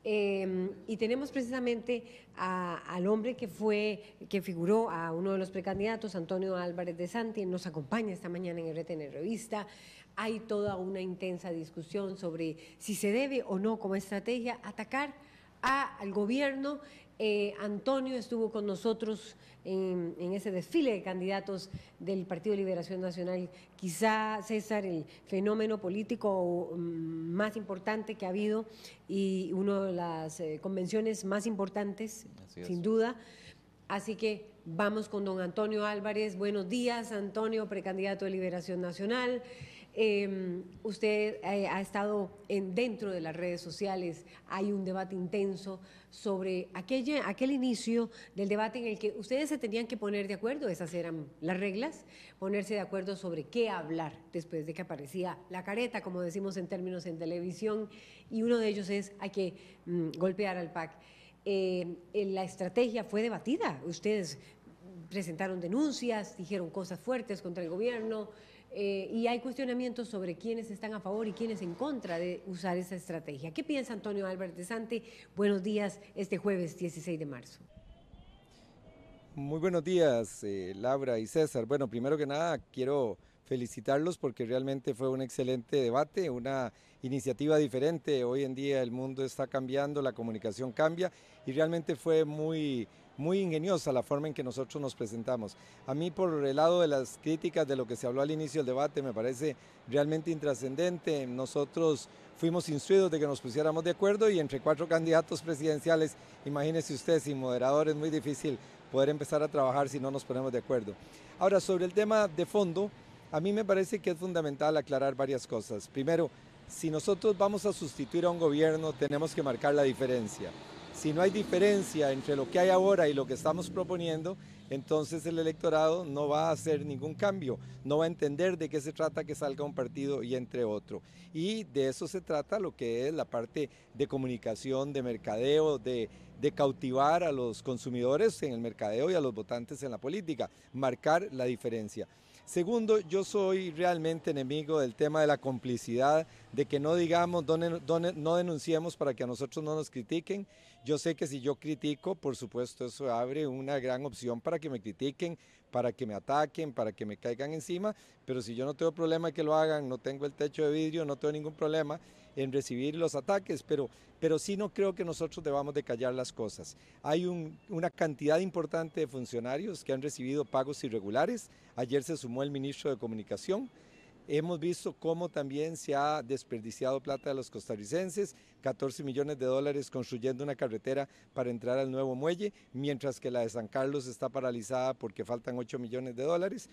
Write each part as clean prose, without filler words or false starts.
Y tenemos precisamente al hombre que figuró a uno de los precandidatos, Antonio Álvarez de Santi, nos acompaña esta mañana en RTN Revista. Hay toda una intensa discusión sobre si se debe o no como estrategia atacar al gobierno. Antonio estuvo con nosotros en ese desfile de candidatos del Partido de Liberación Nacional. Quizá, César, el fenómeno político más importante que ha habido y una de las convenciones más importantes, sin duda. Así que vamos con don Antonio Álvarez. Buenos días, Antonio, precandidato de Liberación Nacional. Usted ha estado dentro de las redes sociales, hay un debate intenso sobre aquel inicio del debate en el que ustedes se tenían que poner de acuerdo, esas eran las reglas, ponerse de acuerdo sobre qué hablar después de que aparecía la careta, como decimos en términos en televisión, y uno de ellos es hay que golpear al PAC. La estrategia fue debatida, ustedes presentaron denuncias, dijeron cosas fuertes contra el gobierno, y hay cuestionamientos sobre quiénes están a favor y quiénes en contra de usar esa estrategia. ¿Qué piensa Antonio Álvarez de Santi? Buenos días, este jueves 16 de marzo. Muy buenos días, Laura y César. Bueno, primero que nada, quiero felicitarlos porque realmente fue un excelente debate, una iniciativa diferente. Hoy en día el mundo está cambiando, la comunicación cambia y realmente fue muy ingeniosa la forma en que nosotros nos presentamos. A mí, por el lado de las críticas de lo que se habló al inicio del debate, me parece realmente intrascendente. Nosotros fuimos instruidos de que nos pusiéramos de acuerdo y entre 4 candidatos presidenciales, imagínese usted, sin moderador es muy difícil poder empezar a trabajar si no nos ponemos de acuerdo. Ahora, sobre el tema de fondo, a mí me parece que es fundamental aclarar varias cosas. Primero, si nosotros vamos a sustituir a un gobierno, tenemos que marcar la diferencia. Si no hay diferencia entre lo que hay ahora y lo que estamos proponiendo, entonces el electorado no va a hacer ningún cambio, no va a entender de qué se trata que salga un partido y entre otro. Y de eso se trata lo que es la parte de comunicación, de mercadeo, de cautivar a los consumidores en el mercadeo y a los votantes en la política, marcar la diferencia. Segundo, yo soy realmente enemigo del tema de la complicidad, de que no digamos, no denunciemos para que a nosotros no nos critiquen. Yo sé que si yo critico, por supuesto, eso abre una gran opción para que me critiquen, para que me ataquen, para que me caigan encima, pero si yo no tengo problema que lo hagan, no tengo el techo de vidrio, no tengo ningún problema en recibir los ataques, pero sí no creo que nosotros debamos de callar las cosas. Hay una cantidad importante de funcionarios que han recibido pagos irregulares. Ayer se sumó el ministro de Comunicación. Hemos visto cómo también se ha desperdiciado plata de los costarricenses, 14 millones de dólares construyendo una carretera para entrar al nuevo muelle, mientras que la de San Carlos está paralizada porque faltan 8 millones de dólares.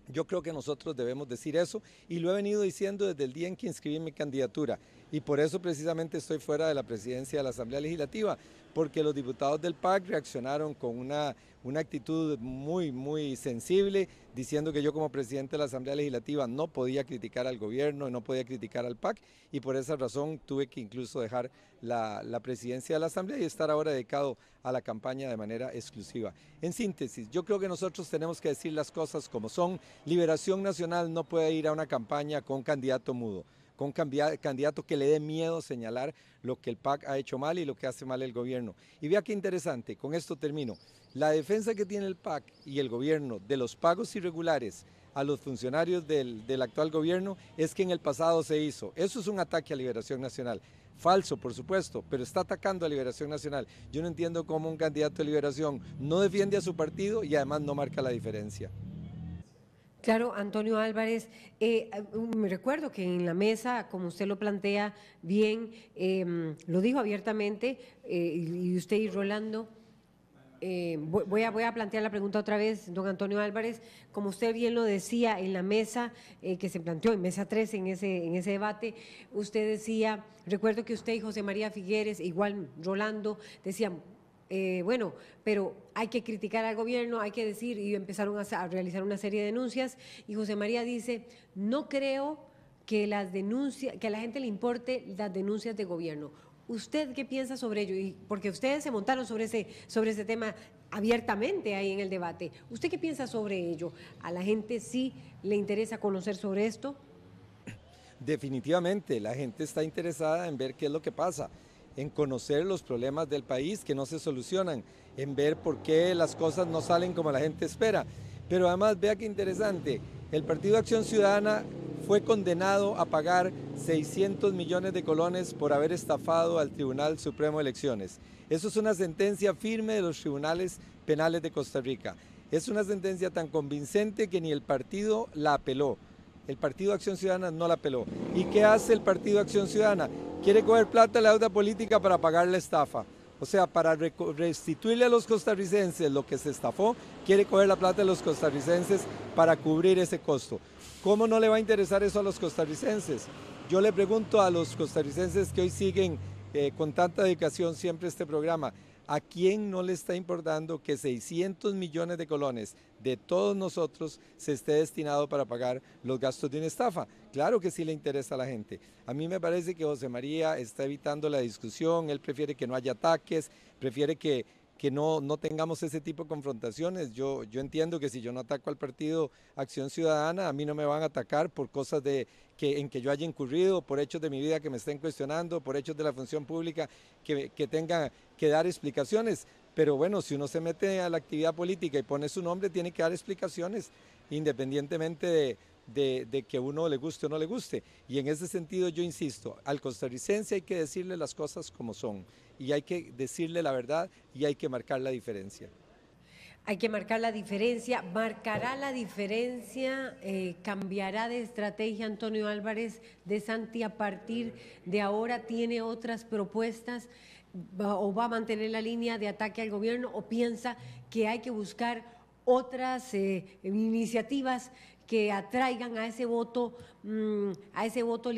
Yo creo que nosotros debemos decir eso y lo he venido diciendo desde el día en que inscribí mi candidatura y por eso precisamente estoy fuera de la presidencia de la Asamblea Legislativa, porque los diputados del PAC reaccionaron con una actitud muy sensible, diciendo que yo como presidente de la Asamblea Legislativa no podía criticar al gobierno, no podía criticar al PAC y por esa razón tuve que incluso dejar la presidencia de la Asamblea y estar ahora dedicado a la campaña de manera exclusiva. En síntesis, yo creo que nosotros tenemos que decir las cosas como son. Liberación Nacional no puede ir a una campaña con candidato mudo, con candidato que le dé miedo señalar lo que el PAC ha hecho mal y lo que hace mal el gobierno. Y vea qué interesante, con esto termino. La defensa que tiene el PAC y el gobierno de los pagos irregulares a los funcionarios del actual gobierno es que en el pasado se hizo. Eso es un ataque a Liberación Nacional. Falso, por supuesto, pero está atacando a Liberación Nacional. Yo no entiendo cómo un candidato de Liberación no defiende a su partido y además no marca la diferencia. Claro, Antonio Álvarez, me recuerdo que en la mesa, como usted lo plantea bien, lo dijo abiertamente, y usted y Rolando, voy a plantear la pregunta otra vez, don Antonio Álvarez, como usted bien lo decía en la mesa que se planteó, en mesa 3, en ese debate, usted decía, recuerdo que usted y José María Figueres, igual Rolando, decían, bueno, pero hay que criticar al gobierno, hay que decir, y empezaron a realizar una serie de denuncias, y José María dice, no creo que que a la gente le importe las denuncias de gobierno. ¿Usted qué piensa sobre ello? Y porque ustedes se montaron sobre ese tema abiertamente ahí en el debate. ¿Usted qué piensa sobre ello? ¿A la gente sí le interesa conocer sobre esto? Definitivamente, la gente está interesada en ver qué es lo que pasa. en conocer los problemas del país que no se solucionan, en ver por qué las cosas no salen como la gente espera. Pero además, vea qué interesante, el Partido Acción Ciudadana fue condenado a pagar 600 millones de colones por haber estafado al Tribunal Supremo de Elecciones. Eso es una sentencia firme de los tribunales penales de Costa Rica. Es una sentencia tan convincente que ni el partido la apeló. El Partido Acción Ciudadana no la apeló. ¿Y qué hace el Partido Acción Ciudadana? Quiere coger plata de la deuda política para pagar la estafa. O sea, para restituirle a los costarricenses lo que se estafó, quiere coger la plata de los costarricenses para cubrir ese costo. ¿Cómo no le va a interesar eso a los costarricenses? Yo le pregunto a los costarricenses que hoy siguen con tanta dedicación siempre este programa, ¿a quién no le está importando que 600 millones de colones de todos nosotros se esté destinado para pagar los gastos de una estafa? Claro que sí le interesa a la gente. A mí me parece que José María está evitando la discusión, él prefiere que no haya ataques, prefiere que no tengamos ese tipo de confrontaciones. Yo entiendo que si yo no ataco al Partido Acción Ciudadana, a mí no me van a atacar por cosas en que yo haya incurrido, por hechos de mi vida que me estén cuestionando, por hechos de la función pública que tenga que dar explicaciones. Pero bueno, si uno se mete a la actividad política y pone su nombre, tiene que dar explicaciones, independientemente de que uno le guste o no le guste. Y en ese sentido yo insisto, al costarricense hay que decirle las cosas como son, y hay que decirle la verdad y hay que marcar la diferencia. Hay que marcar la diferencia, marcará la diferencia, cambiará de estrategia Antonio Álvarez de Santi a partir de ahora, tiene otras propuestas o va a mantener la línea de ataque al gobierno o piensa que hay que buscar otras iniciativas que atraigan a ese voto a ese voto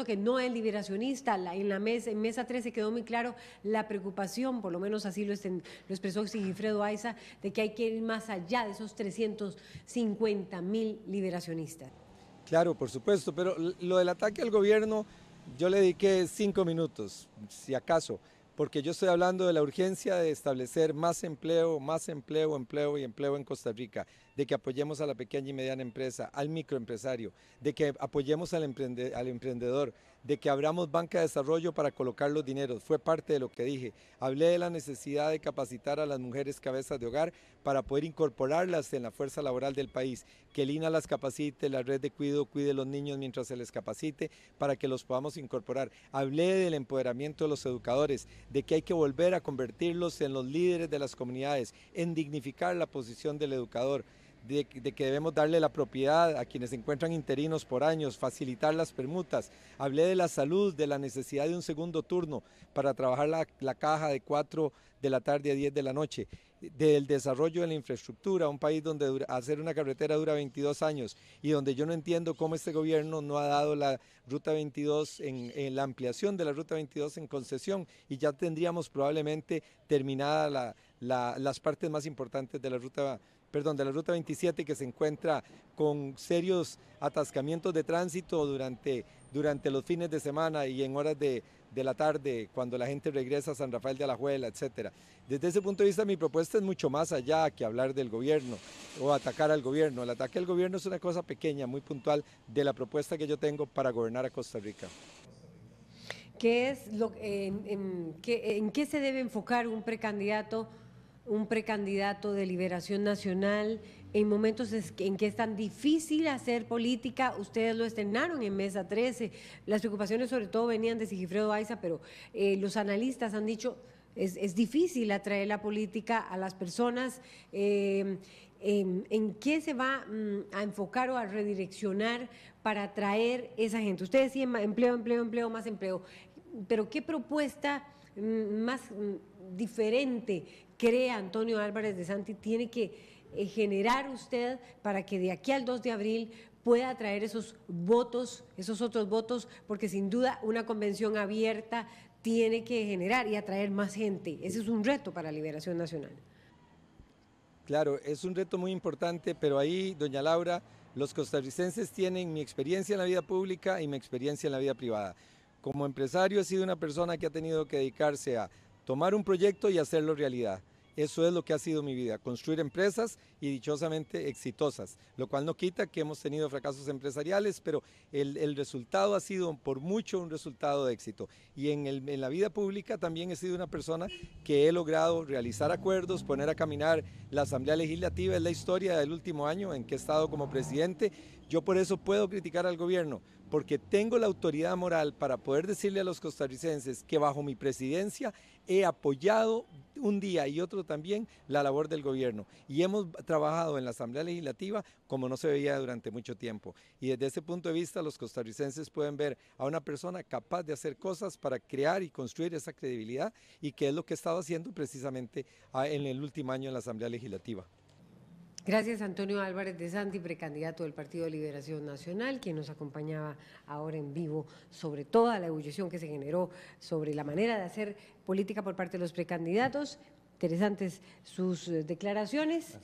que no es liberacionista. En mesa 13 quedó muy claro la preocupación, por lo menos así lo expresó Sigifredo Aiza, de que hay que ir más allá de esos 350.000 liberacionistas. Claro, por supuesto, pero lo del ataque al gobierno, yo le dediqué 5 minutos, si acaso, porque yo estoy hablando de la urgencia de establecer más empleo y empleo en Costa Rica, de que apoyemos a la pequeña y mediana empresa, al microempresario, de que apoyemos al emprendedor, de que abramos banca de desarrollo para colocar los dineros. Fue parte de lo que dije. Hablé de la necesidad de capacitar a las mujeres cabezas de hogar para poder incorporarlas en la fuerza laboral del país, que el INA las capacite, la red de cuido cuide a los niños mientras se les capacite para que los podamos incorporar. Hablé del empoderamiento de los educadores, de que hay que volver a convertirlos en los líderes de las comunidades, en dignificar la posición del educador, de que debemos darle la propiedad a quienes se encuentran interinos por años, facilitar las permutas. Hablé de la salud, de la necesidad de un segundo turno para trabajar la caja de 4 de la tarde a 10 de la noche, del desarrollo de la infraestructura, un país donde hacer una carretera dura 22 años y donde yo no entiendo cómo este gobierno no ha dado la Ruta 22, en la ampliación de la Ruta 22 en concesión, y ya tendríamos probablemente terminada las partes más importantes de la Ruta 27, que se encuentra con serios atascamientos de tránsito durante los fines de semana y en horas de la tarde, cuando la gente regresa a San Rafael de Alajuela, etcétera. Desde ese punto de vista, mi propuesta es mucho más allá que hablar del gobierno o atacar al gobierno. El ataque al gobierno es una cosa pequeña, muy puntual, de la propuesta que yo tengo para gobernar a Costa Rica. ¿Qué es en qué se debe enfocar un precandidato de Liberación Nacional en momentos en que es tan difícil hacer política? Ustedes lo externaron en mesa 13, las preocupaciones sobre todo venían de Sigifredo Aiza, pero los analistas han dicho es difícil atraer la política a las personas. ¿En qué se va a enfocar o a redireccionar para atraer esa gente? Usted decía empleo, más empleo, pero ¿qué propuesta más diferente cree Antonio Álvarez de Santi tiene que generar usted para que de aquí al 2 de abril pueda atraer esos votos, esos otros votos? Porque sin duda una convención abierta tiene que generar y atraer más gente. Ese es un reto para Liberación Nacional. Claro, es un reto muy importante, pero ahí, doña Laura, los costarricenses tienen mi experiencia en la vida pública y mi experiencia en la vida privada. Como empresario he sido una persona que ha tenido que dedicarse a tomar un proyecto y hacerlo realidad. Eso es lo que ha sido mi vida, construir empresas y dichosamente exitosas, lo cual no quita que hemos tenido fracasos empresariales, pero el resultado ha sido por mucho un resultado de éxito. Y en la vida pública también he sido una persona que he logrado realizar acuerdos, poner a caminar la Asamblea Legislativa. Es la historia del último año en que he estado como presidente. Yo por eso puedo criticar al gobierno, porque tengo la autoridad moral para poder decirle a los costarricenses que bajo mi presidencia he apoyado un día y otro también la labor del gobierno, y hemos trabajado en la Asamblea Legislativa como no se veía durante mucho tiempo, y desde ese punto de vista los costarricenses pueden ver a una persona capaz de hacer cosas para crear y construir esa credibilidad, y que es lo que he estado haciendo precisamente en el último año en la Asamblea Legislativa. Gracias, Antonio Álvarez de Santi, precandidato del Partido de Liberación Nacional, quien nos acompañaba ahora en vivo sobre toda la ebullición que se generó sobre la manera de hacer política por parte de los precandidatos. Interesantes sus declaraciones.